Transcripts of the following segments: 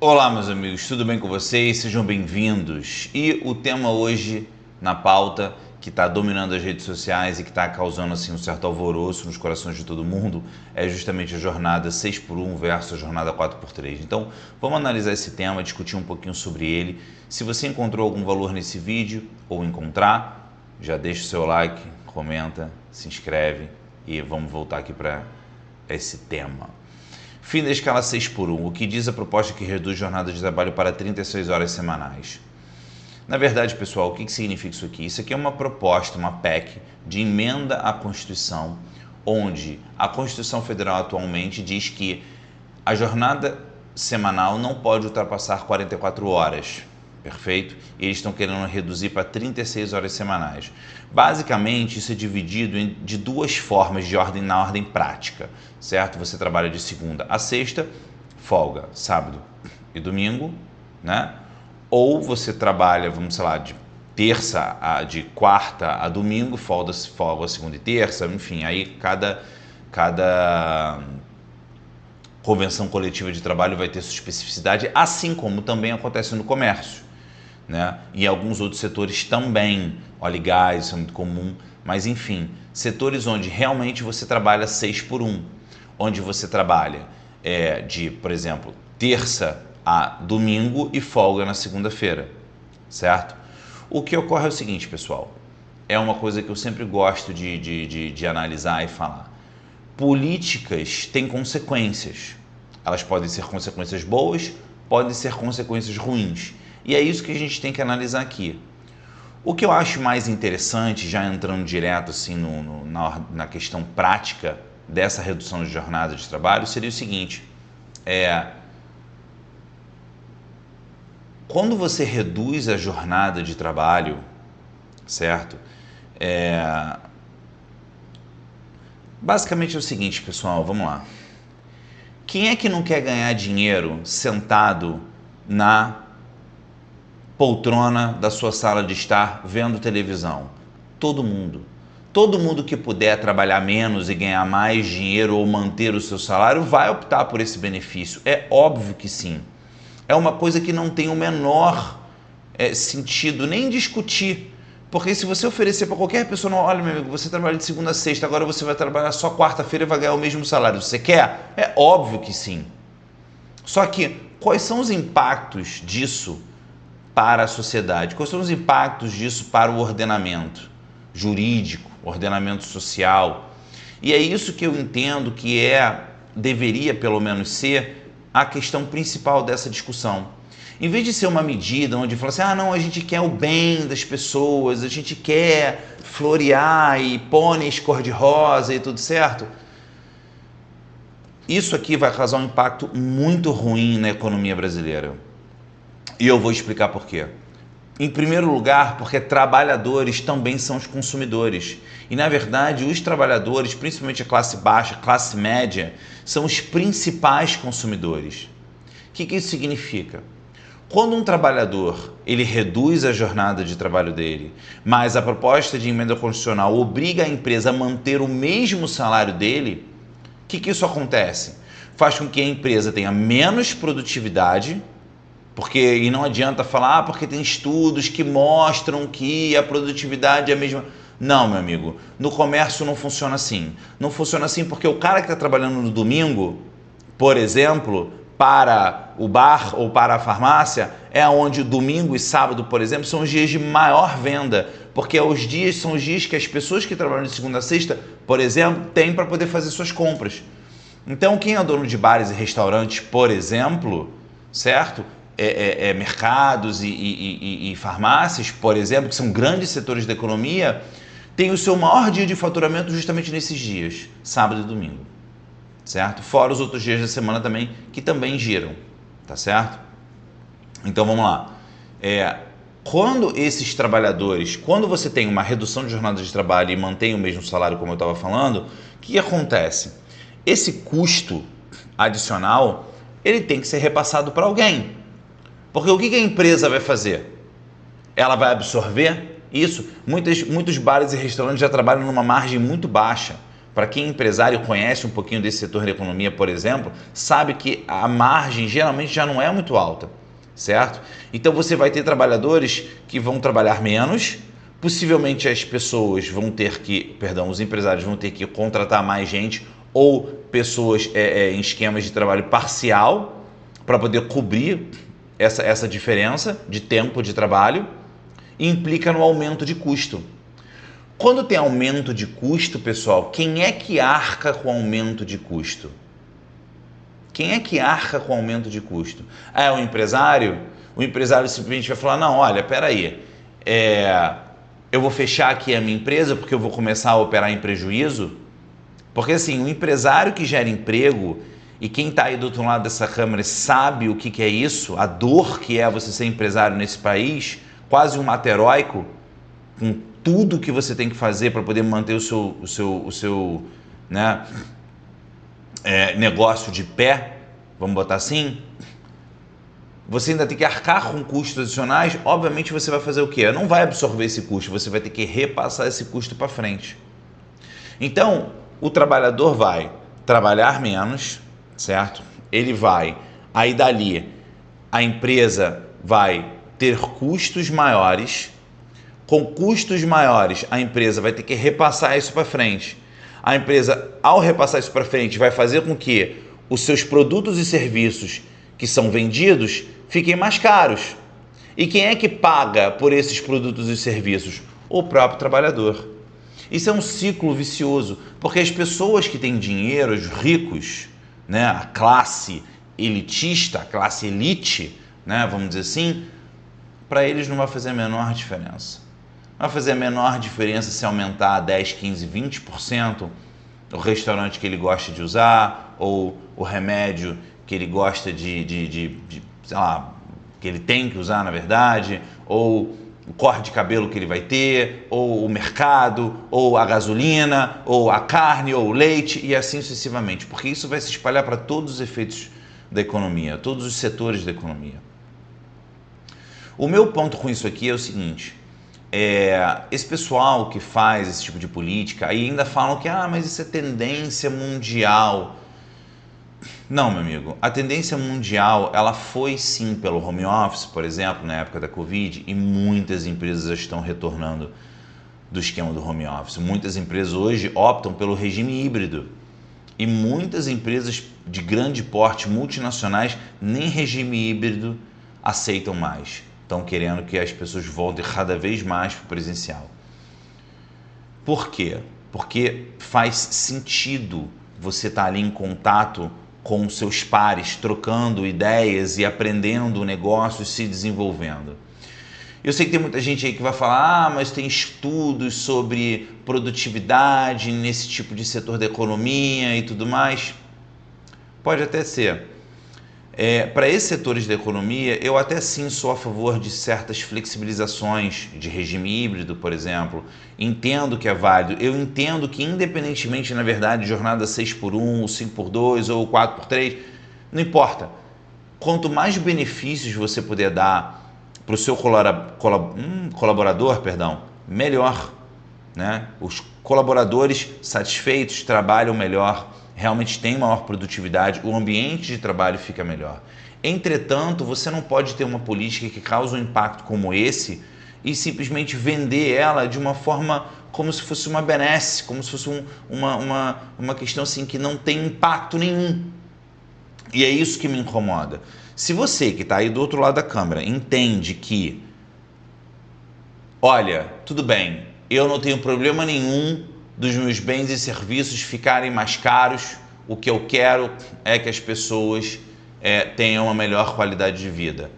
Olá, meus amigos, tudo bem com vocês? Sejam bem-vindos. E o tema hoje na pauta que está dominando as redes sociais e que está causando assim um certo alvoroço nos corações de todo mundo é justamente a jornada 6x1 versus a jornada 4x3. Então, vamos analisar esse tema, discutir um pouquinho sobre ele. Se você encontrou algum valor nesse vídeo ou encontrar, já deixa o seu like, comenta, se inscreve e vamos voltar aqui para esse tema. Fim da escala 6x1, o que diz a proposta que reduz jornada de trabalho para 36 horas semanais. Na verdade, pessoal, o que significa isso aqui? Isso aqui é uma proposta, uma PEC de emenda à Constituição, onde a Constituição Federal atualmente diz que a jornada semanal não pode ultrapassar 44 horas. Perfeito? E eles estão querendo reduzir para 36 horas semanais. Basicamente, isso é dividido de duas formas na ordem prática, certo? Você trabalha de segunda a sexta, folga sábado e domingo, né? Ou você trabalha, vamos sei lá, de quarta a domingo, folga segunda e terça, enfim, aí cada convenção coletiva de trabalho vai ter sua especificidade, assim como também acontece no comércio, né? E alguns outros setores também, óleo e gás, isso é muito comum, mas enfim, setores onde realmente você trabalha 6x1, onde você trabalha por exemplo, terça a domingo e folga na segunda-feira, certo? O que ocorre é o seguinte, pessoal, é uma coisa que eu sempre gosto de analisar e falar. Políticas têm consequências, elas podem ser consequências boas, podem ser consequências ruins, e é isso que a gente tem que analisar aqui. O que eu acho mais interessante, já entrando direto assim na questão prática dessa redução de jornada de trabalho, seria o seguinte: quando você reduz a jornada de trabalho, certo? Basicamente é o seguinte, pessoal, vamos lá. Quem é que não quer ganhar dinheiro sentado na poltrona da sua sala de estar vendo televisão? Todo mundo. Todo mundo que puder trabalhar menos e ganhar mais dinheiro ou manter o seu salário vai optar por esse benefício. É óbvio que sim. É uma coisa que não tem o menor sentido nem discutir. Porque se você oferecer para qualquer pessoa, olha, meu amigo, você trabalha de segunda a sexta, agora você vai trabalhar só quarta-feira e vai ganhar o mesmo salário. Você quer? É óbvio que sim. Só que quais são os impactos disso para a sociedade? Quais são os impactos disso para o ordenamento jurídico, ordenamento social? E é isso que eu entendo que deveria pelo menos ser a questão principal dessa discussão. Em vez de ser uma medida onde fala assim, não, a gente quer o bem das pessoas, a gente quer florear e pôneis cor-de-rosa e tudo certo, isso aqui vai causar um impacto muito ruim na economia brasileira. E eu vou explicar por quê. Em primeiro lugar, porque trabalhadores também são os consumidores. E, na verdade, os trabalhadores, principalmente a classe baixa, classe média, são os principais consumidores. O que isso significa? Quando um trabalhador ele reduz a jornada de trabalho dele, mas a proposta de emenda constitucional obriga a empresa a manter o mesmo salário dele, o que isso acontece? Faz com que a empresa tenha menos produtividade, e não adianta falar, porque tem estudos que mostram que a produtividade é a mesma. Não, meu amigo, no comércio não funciona assim. Não funciona assim porque o cara que está trabalhando no domingo, por exemplo, para o bar ou para a farmácia, é onde o domingo e sábado, por exemplo, são os dias de maior venda, porque são os dias que as pessoas que trabalham de segunda a sexta, por exemplo, têm para poder fazer suas compras. Então, quem é dono de bares e restaurantes, por exemplo, certo? Mercados e farmácias, por exemplo, que são grandes setores da economia, tem o seu maior dia de faturamento justamente nesses dias, sábado e domingo, certo? Fora os outros dias da semana também, que também giram, tá certo? Então vamos lá. Quando esses trabalhadores, quando você tem uma redução de jornada de trabalho e mantém o mesmo salário, como eu estava falando, o que acontece? Esse custo adicional, ele tem que ser repassado para alguém. Porque o que a empresa vai fazer? Ela vai absorver isso? Muitos bares e restaurantes já trabalham numa margem muito baixa para quem é empresário conhece um pouquinho desse setor da economia, por exemplo, sabe que a margem geralmente já não é muito alta, certo? Então você vai ter trabalhadores que vão trabalhar menos, possivelmente as pessoas vão ter que, os empresários vão ter que contratar mais gente ou pessoas em esquemas de trabalho parcial para poder cobrir essa diferença de tempo de trabalho, e implica no aumento de custo. Quando tem aumento de custo, pessoal, quem é que arca com aumento de custo? Quem é que arca com aumento de custo? É o empresário? O empresário simplesmente vai falar, não, olha, peraí, eu vou fechar aqui a minha empresa porque eu vou começar a operar em prejuízo? Porque assim, o empresário que gera emprego, e quem está aí do outro lado dessa câmera sabe o que é isso, a dor que é você ser empresário nesse país, quase um ato heróico, com tudo que você tem que fazer para poder manter o seu né, negócio de pé, vamos botar assim. Você ainda tem que arcar com custos adicionais. Obviamente você vai fazer o quê? Não vai absorver esse custo, você vai ter que repassar esse custo para frente. Então, o trabalhador vai trabalhar menos, certo? Ele vai, aí dali, a empresa vai ter custos maiores. Com custos maiores, a empresa vai ter que repassar isso para frente. A empresa, ao repassar isso para frente, vai fazer com que os seus produtos e serviços que são vendidos fiquem mais caros. E quem é que paga por esses produtos e serviços? O próprio trabalhador. Isso é um ciclo vicioso, porque as pessoas que têm dinheiro, os ricos, né, a classe elitista, a classe elite, né, vamos dizer assim, para eles não vai fazer a menor diferença. Não vai fazer a menor diferença se aumentar 10, 15, 20% o restaurante que ele gosta de usar, ou o remédio que ele gosta sei lá, que ele tem que usar na verdade, ou o corte de cabelo que ele vai ter, ou o mercado, ou a gasolina, ou a carne, ou o leite, e assim sucessivamente, porque isso vai se espalhar para todos os efeitos da economia, todos os setores da economia. O meu ponto com isso aqui é o seguinte, esse pessoal que faz esse tipo de política, aí ainda falam que, mas isso é tendência mundial. Não, meu amigo, a tendência mundial, ela foi sim pelo home office, por exemplo, na época da Covid, e muitas empresas já estão retornando do esquema do home office. Muitas empresas hoje optam pelo regime híbrido, e muitas empresas de grande porte, multinacionais, nem regime híbrido aceitam mais. Estão querendo que as pessoas voltem cada vez mais para o presencial. Por quê? Porque faz sentido você estar ali em contato com seus pares, trocando ideias e aprendendo negócios, se desenvolvendo. Eu sei que tem muita gente aí que vai falar, mas tem estudos sobre produtividade nesse tipo de setor da economia e tudo mais. Pode até ser. Para esses setores da economia, eu até sim sou a favor de certas flexibilizações de regime híbrido, por exemplo. Entendo que é válido. Eu entendo que, independentemente, na verdade, jornada 6x1, 5x2 ou 4x3, não importa. Quanto mais benefícios você puder dar para o seu colaborador, melhor, né? Os colaboradores satisfeitos trabalham melhor, realmente tem maior produtividade, o ambiente de trabalho fica melhor. Entretanto, você não pode ter uma política que causa um impacto como esse e simplesmente vender ela de uma forma como se fosse uma benesse, como se fosse uma questão assim que não tem impacto nenhum. E é isso que me incomoda. Se você que está aí do outro lado da câmera entende que, olha, tudo bem, eu não tenho problema nenhum dos meus bens e serviços ficarem mais caros, o que eu quero é que as pessoas tenham uma melhor qualidade de vida.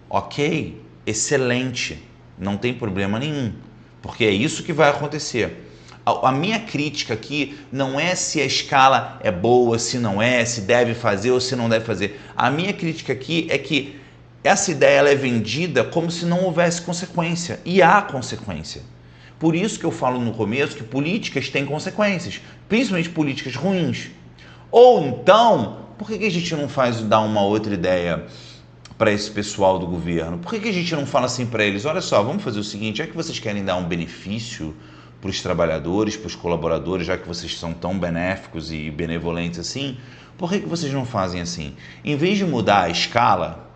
Ok, excelente, não tem problema nenhum, porque é isso que vai acontecer. A minha crítica aqui não é se a escala é boa, se não é, se deve fazer ou se não deve fazer. A minha crítica aqui é que essa ideia ela é vendida como se não houvesse consequência, e há consequência. Por isso que eu falo no começo que políticas têm consequências, principalmente políticas ruins. Ou então, por que a gente não dá uma outra ideia para esse pessoal do governo? Por que a gente não fala assim para eles, olha só, vamos fazer o seguinte, é que vocês querem dar um benefício para os trabalhadores, para os colaboradores, já que vocês são tão benéficos e benevolentes assim, por que vocês não fazem assim? Em vez de mudar a escala,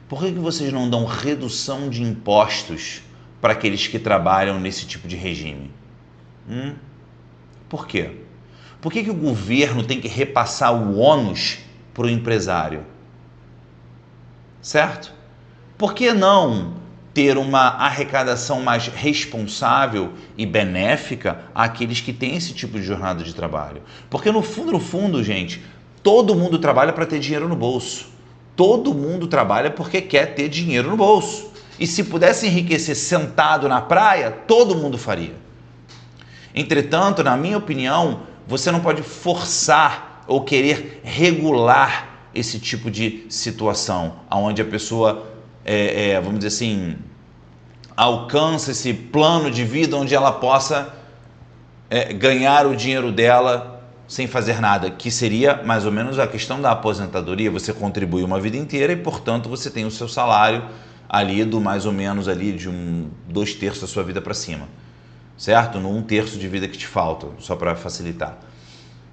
por que vocês não dão redução de impostos para aqueles que trabalham nesse tipo de regime? Por quê? Por que o governo tem que repassar o ônus para o empresário? Certo? Por que não ter uma arrecadação mais responsável e benéfica àqueles que têm esse tipo de jornada de trabalho? Porque no fundo, gente, todo mundo trabalha para ter dinheiro no bolso. Todo mundo trabalha porque quer ter dinheiro no bolso. E se pudesse enriquecer sentado na praia, todo mundo faria. Entretanto, na minha opinião, você não pode forçar ou querer regular esse tipo de situação, onde a pessoa, vamos dizer assim, alcança esse plano de vida onde ela possa ganhar o dinheiro dela sem fazer nada, que seria mais ou menos a questão da aposentadoria. Você contribui uma vida inteira e, portanto, você tem o seu salário ali do mais ou menos ali de 2/3 da sua vida para cima, certo? No 1/3 de vida que te falta, só para facilitar.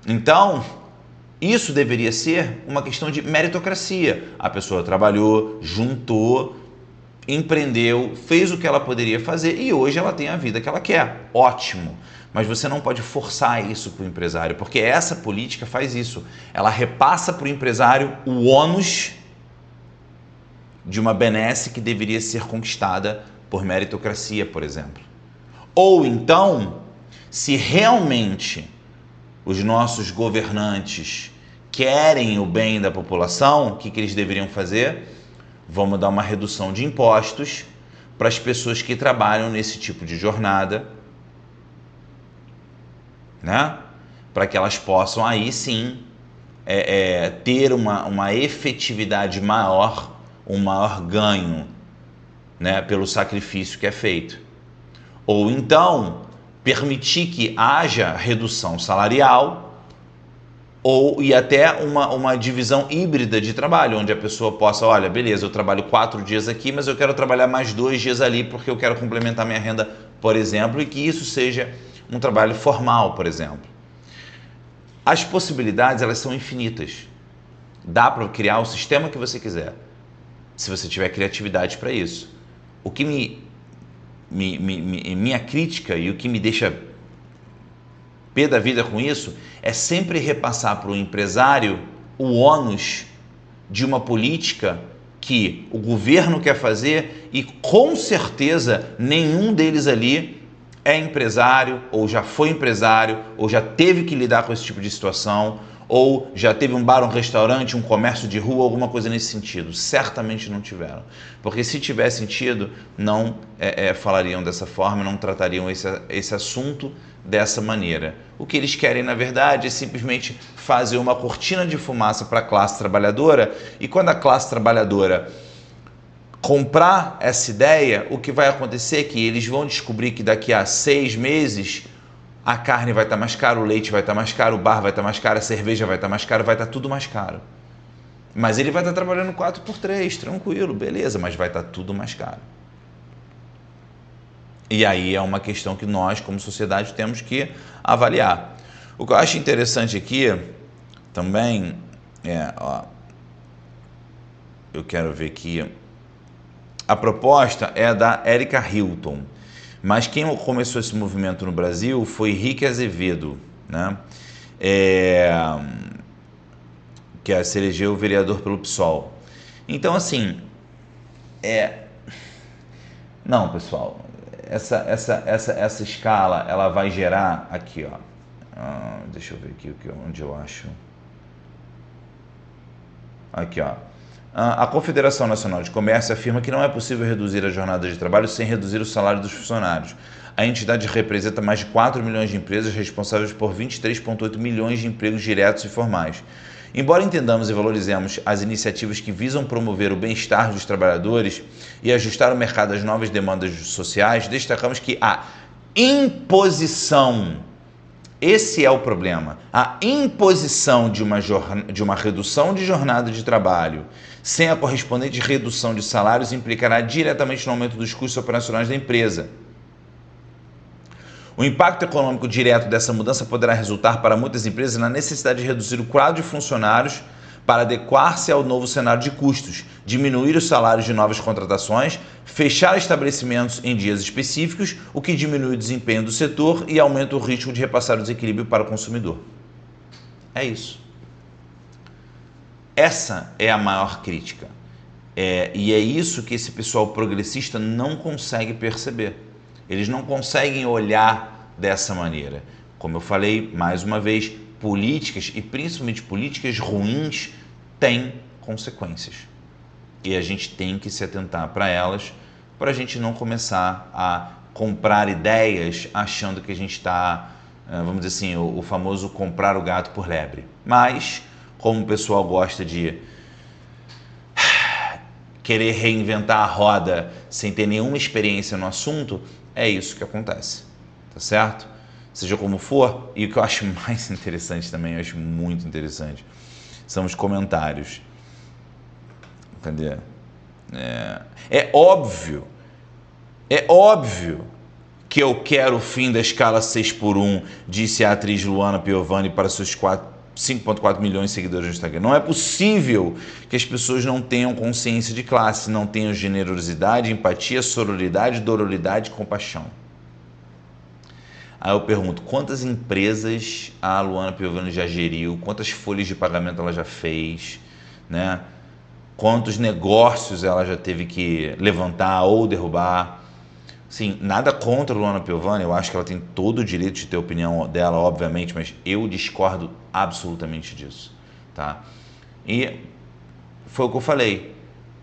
Então, isso deveria ser uma questão de meritocracia. A pessoa trabalhou, juntou, empreendeu, fez o que ela poderia fazer e hoje ela tem a vida que ela quer. Ótimo. Mas você não pode forçar isso para o empresário, porque essa política faz isso. Ela repassa para o empresário o ônus de uma benesse que deveria ser conquistada por meritocracia, por exemplo. Ou então, se realmente os nossos governantes querem o bem da população, o que eles deveriam fazer? Vamos dar uma redução de impostos para as pessoas que trabalham nesse tipo de jornada, né? Para que elas possam aí sim ter uma efetividade maior, um maior ganho, né? Pelo sacrifício que é feito. Ou então permitir que haja redução salarial e até uma divisão híbrida de trabalho, onde a pessoa possa, olha, beleza, eu trabalho 4 dias aqui, mas eu quero trabalhar mais 2 dias ali porque eu quero complementar minha renda, por exemplo, e que isso seja um trabalho formal, por exemplo. As possibilidades, elas são infinitas. Dá para criar o sistema que você quiser, se você tiver criatividade para isso. O que minha crítica e o que me deixa pé da vida com isso é sempre repassar para o empresário o ônus de uma política que o governo quer fazer e com certeza nenhum deles ali é empresário ou já foi empresário ou já teve que lidar com esse tipo de situação ou já teve um bar, um restaurante, um comércio de rua, alguma coisa nesse sentido. Certamente não tiveram. Porque se tivesse sentido, não falariam dessa forma, não tratariam esse assunto dessa maneira. O que eles querem, na verdade, é simplesmente fazer uma cortina de fumaça para a classe trabalhadora, e quando a classe trabalhadora comprar essa ideia, o que vai acontecer é que eles vão descobrir que daqui a 6 meses a carne vai estar mais cara, o leite vai estar mais caro, o bar vai estar mais caro, a cerveja vai estar mais cara, vai estar tudo mais caro. Mas ele vai estar trabalhando 4x3, tranquilo, beleza, mas vai estar tudo mais caro. E aí é uma questão que nós, como sociedade, temos que avaliar. O que eu acho interessante aqui também eu quero ver aqui, a proposta é da Érica Hilton. Mas quem começou esse movimento no Brasil foi Henrique Azevedo, né? Que se elegeu vereador pelo PSOL. Então, assim, não, pessoal, essa escala, ela vai gerar aqui, ó. Deixa eu ver aqui onde eu acho. Aqui, ó. A Confederação Nacional de Comércio afirma que não é possível reduzir a jornada de trabalho sem reduzir o salário dos funcionários. A entidade representa mais de 4 milhões de empresas responsáveis por 23,8 milhões de empregos diretos e formais. Embora entendamos e valorizemos as iniciativas que visam promover o bem-estar dos trabalhadores e ajustar o mercado às novas demandas sociais, destacamos que a imposição, esse é o problema, a imposição de uma redução de jornada de trabalho sem a correspondente redução de salários implicará diretamente no aumento dos custos operacionais da empresa. O impacto econômico direto dessa mudança poderá resultar para muitas empresas na necessidade de reduzir o quadro de funcionários para adequar-se ao novo cenário de custos, diminuir os salários de novas contratações, fechar estabelecimentos em dias específicos, o que diminui o desempenho do setor e aumenta o risco de repassar o desequilíbrio para o consumidor. É isso. Essa é a maior crítica. E é isso que esse pessoal progressista não consegue perceber. Eles não conseguem olhar dessa maneira. Como eu falei, mais uma vez, políticas, e principalmente políticas ruins, têm consequências. E a gente tem que se atentar para elas, para a gente não começar a comprar ideias achando que a gente está, vamos dizer assim, o famoso comprar o gato por lebre. Mas, como o pessoal gosta de querer reinventar a roda sem ter nenhuma experiência no assunto, é isso que acontece, tá certo? Seja como for, e o que eu acho mais interessante também, eu acho muito interessante, são os comentários. Cadê? É óbvio que eu quero o fim da escala 6x1, disse a atriz Luana Piovani para seus 5,4 milhões de seguidores no Instagram. Não é possível que as pessoas não tenham consciência de classe, não tenham generosidade, empatia, sororidade, dororidade e compaixão. Aí eu pergunto, quantas empresas a Luana Piovani já geriu, quantas folhas de pagamento ela já fez, né? Quantos negócios ela já teve que levantar ou derrubar. Sim, nada contra a Luana Piovani, eu acho que ela tem todo o direito de ter a opinião dela, obviamente, mas eu discordo absolutamente disso, tá? E foi o que eu falei,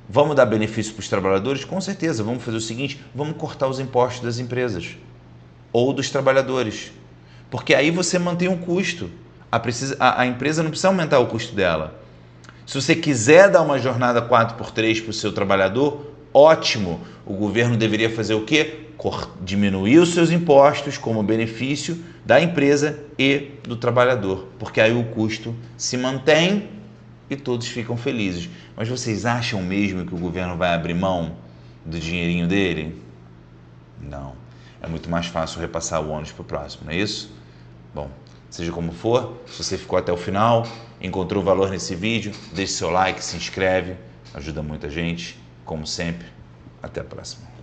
vamos dar benefício para os trabalhadores? Com certeza, vamos fazer o seguinte, vamos cortar os impostos das empresas ou dos trabalhadores, porque aí você mantém um custo, a empresa não precisa aumentar o custo dela. Se você quiser dar uma jornada 4x3 para o seu trabalhador, ótimo, o governo deveria fazer o quê? Diminuir os seus impostos como benefício da empresa e do trabalhador, porque aí o custo se mantém e todos ficam felizes. Mas vocês acham mesmo que o governo vai abrir mão do dinheirinho dele? Não. É muito mais fácil repassar o ônus para o próximo, não é isso? Bom, seja como for, se você ficou até o final, encontrou valor nesse vídeo, deixe seu like, se inscreve, ajuda muita gente. Como sempre, até a próxima.